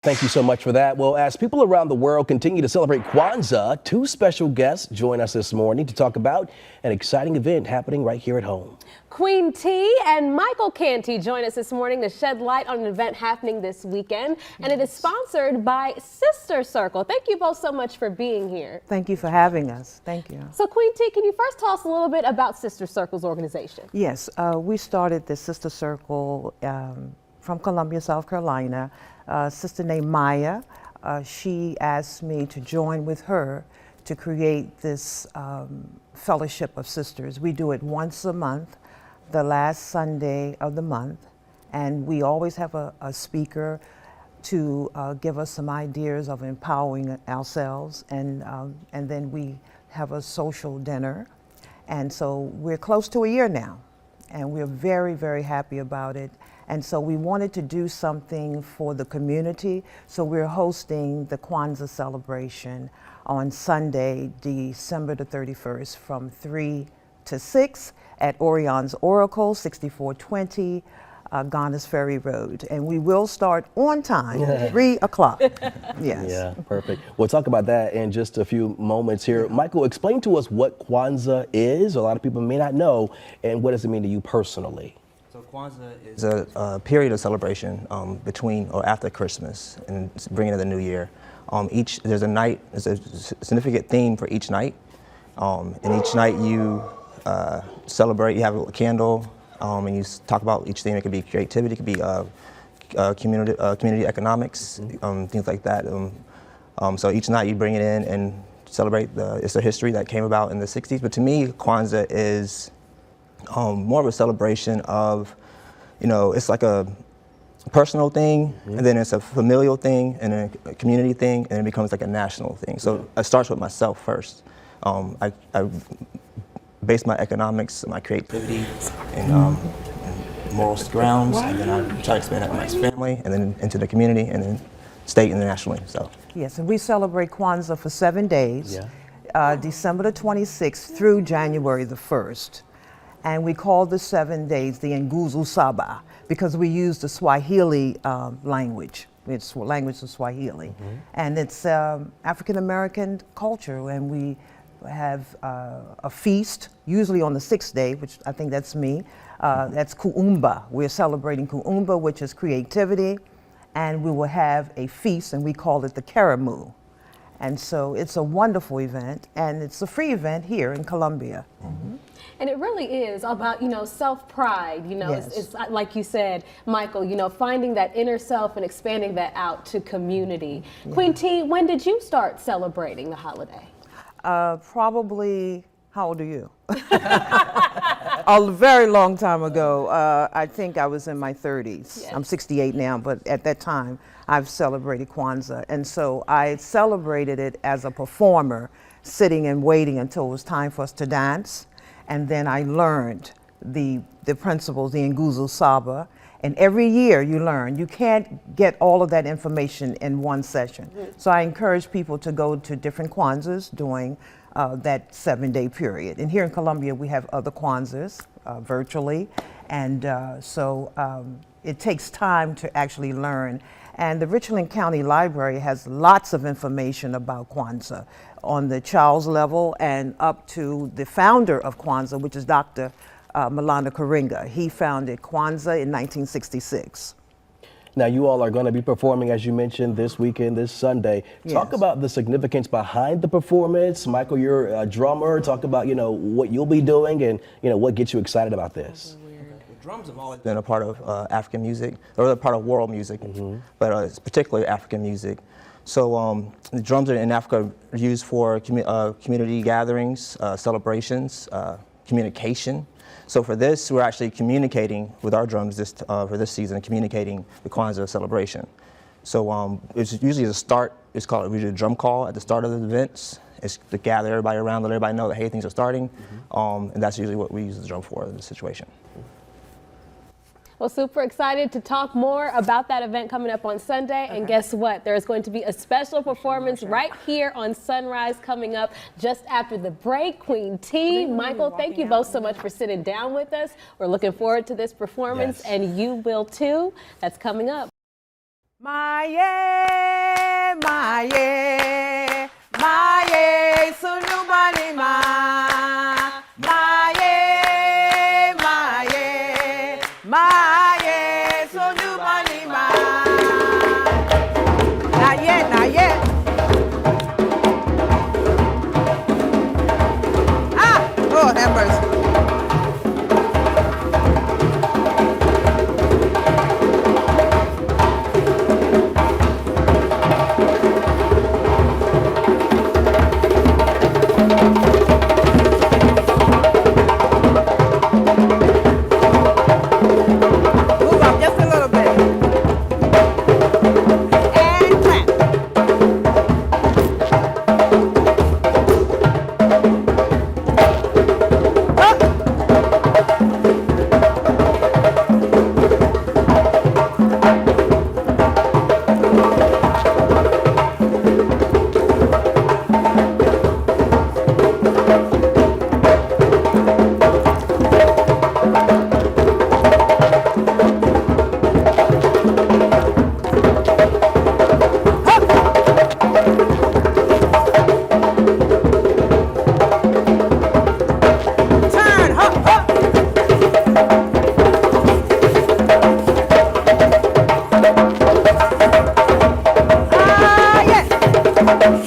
Thank you so much for that. Well, as people around the world continue to celebrate Kwanzaa, two special guests join us this morning to talk about an exciting event happening right here at home. Queen T and Michael Canty join us this morning to shed light on an event happening this weekend, and it is sponsored by Sister Circle. Thank you both so much for being here. Thank you for having us. Thank you. So Queen T, can you first tell us a little bit about Sister Circle's organization? Yes, we started the Sister Circle from Columbia, South Carolina. A sister named Maya, she asked me to join with her to create this fellowship of sisters. We do it once a month, the last Sunday of the month, and we always have a speaker to give us some ideas of empowering ourselves, and then we have a social dinner. And so we're close to a year now, and we're very, very happy about it. And so we wanted to do something for the community. So we're hosting the Kwanzaa celebration on Sunday, December the 31st from 3 to 6 at Orion's Oracle, 6420 Ghana's Ferry Road. And we will start on time, 3 o'clock. Yes. Yeah, perfect. We'll talk about that in just a few moments here. Michael, explain to us what Kwanzaa is. A lot of people may not know, and what does it mean to you personally? So Kwanzaa is a period of celebration between or after Christmas and bringing in the new year. There's a significant theme for each night. And each night you celebrate, you have a candle, and you talk about each theme. It could be creativity, it could be community economics, things like that. So each night you bring it in and celebrate it's a history that came about in the 60s. But to me, Kwanzaa is more of a celebration of, it's like a personal thing, and then it's a familial thing, and a community thing, and it becomes like a national thing. So it starts with myself first. I base my economics, my creativity, and moral grounds, and then I try to expand that to my family, and then into the community, and then state and nationally. So Yes, and we celebrate Kwanzaa for 7 days, December the 26th through January the 1st. And we call the 7 days the Nguzo Saba because we use the Swahili language. It's language of Swahili. And it's African-American culture, and we have a feast, usually on the 6th day, which I think that's me. That's Kuumba. We're celebrating Kuumba, which is creativity, and we will have a feast, and we call it the Karamu. And so it's a wonderful event, and it's a free event here in Columbia. And it really is about, self-pride, Yes. it's like you said, Michael, finding that inner self and expanding that out to community. Queen T, when did you start celebrating the holiday? Probably, how old are you? A very long time ago. I think I was in my 30s. Yes. I'm 68 now, but at that time, I've celebrated Kwanzaa. And so I celebrated it as a performer, sitting and waiting until it was time for us to dance. And then I learned the principles, the Nguzo Saba. And every year you learn. You can't get all of that information in one session. So I encourage people to go to different Kwanzaas during that 7-day period. And here in Columbia, we have other Kwanzaas virtually. And so it takes time to actually learn. And the Richland County Library has lots of information about Kwanzaa on the child's level and up to the founder of Kwanzaa, which is Dr. Malana Karinga. He founded Kwanzaa in 1966. Now, you all are going to be performing, as you mentioned, this weekend, this Sunday. Talk about the significance behind the performance. Michael, you're a drummer. Talk about, what you'll be doing and, what gets you excited about this. drums have always been a part of African music, or a part of world music, but it's particularly African music. So the drums in Africa are used for community gatherings, celebrations, communication. So for this, we're actually communicating with our drums for this season, communicating the Kwanzaa celebration. So it's usually the start, it's called usually a drum call at the start of the events. It's to gather everybody around, let everybody know that, hey, things are starting. And that's usually what we use the drum for in this situation. Well, super excited to talk more about that event coming up on Sunday. And guess what? There's going to be a special performance right here on Sunrise coming up just after the break. Queen T, Michael, thank you both so much for sitting down with us. We're looking forward to this performance, and you will too. That's coming up. Maye, maye, maye, sunubani ma. Maye, maye, maye, sunubani ma. Not yet, not yet. Ah, Lord have mercy. Move up just a little bit. And clap. Turn, hop, hop. Ah, yes.